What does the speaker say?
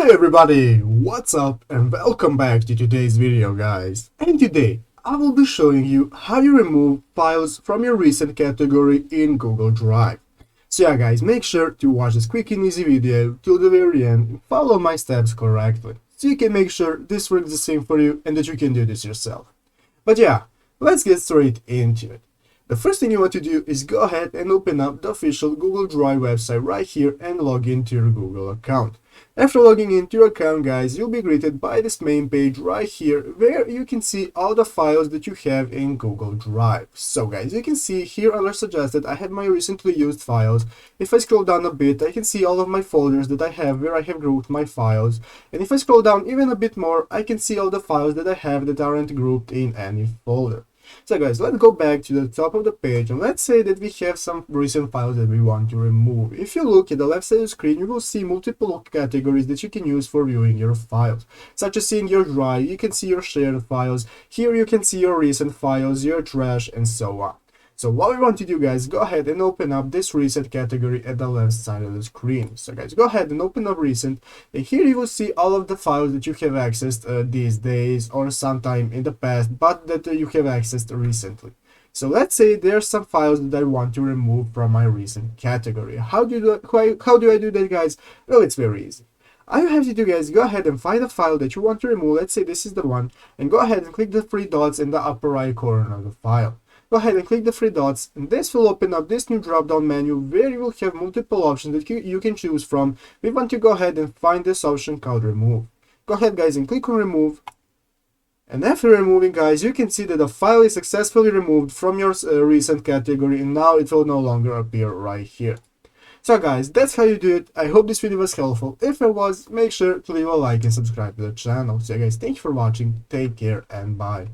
Hey everybody, what's up and welcome back to today's video, guys. And today I will be showing you how you remove files from your recent category in Google Drive. So yeah guys, make sure to watch this quick and easy video till the very end and follow my steps correctly, so you can make sure this works the same for you and that you can do this yourself. But yeah, let's get straight into it. The first thing you want to do is go ahead and open up the official Google Drive website right here and log into your Google account. After logging into your account, guys, you'll be greeted by this main page right here where you can see all the files that you have in Google Drive. So guys, you can see here under suggested I have my recently used files. If I scroll down a bit, I can see all of my folders that I have where I have grouped my files. And if I scroll down even a bit more, I can see all the files that I have that aren't grouped in any folder. So guys, let's go back to the top of the page and let's say that we have some recent files that we want to remove. If you look at the left side of the screen, you will see multiple categories that you can use for viewing your files, such as in your drive, you can see your shared files, here you can see your recent files, your trash, and so on. So what we want to do, guys, go ahead and open up this recent category at the left side of the screen. So guys, go ahead and open up recent, and here you will see all of the files that you have accessed these days or sometime in the past, but that you have accessed recently. So let's say there's some files that I want to remove from my recent category. How do I do that, guys? Well, it's very easy. All you have to do, guys, go ahead and find a file that you want to remove. Let's say this is the one, and go ahead and click the three dots in the upper right corner of the file. Go ahead and click the three dots, and this will open up this new drop-down menu where you will have multiple options that you can choose from. We want to go ahead and find this option called remove. Go ahead, guys, and click on remove. And after removing, guys, you can see that the file is successfully removed from your recent category, and now it will no longer appear right here. So guys, that's how you do it. I hope this video was helpful. If it was, make sure to leave a like and subscribe to the channel. So guys, thank you for watching, take care, and bye.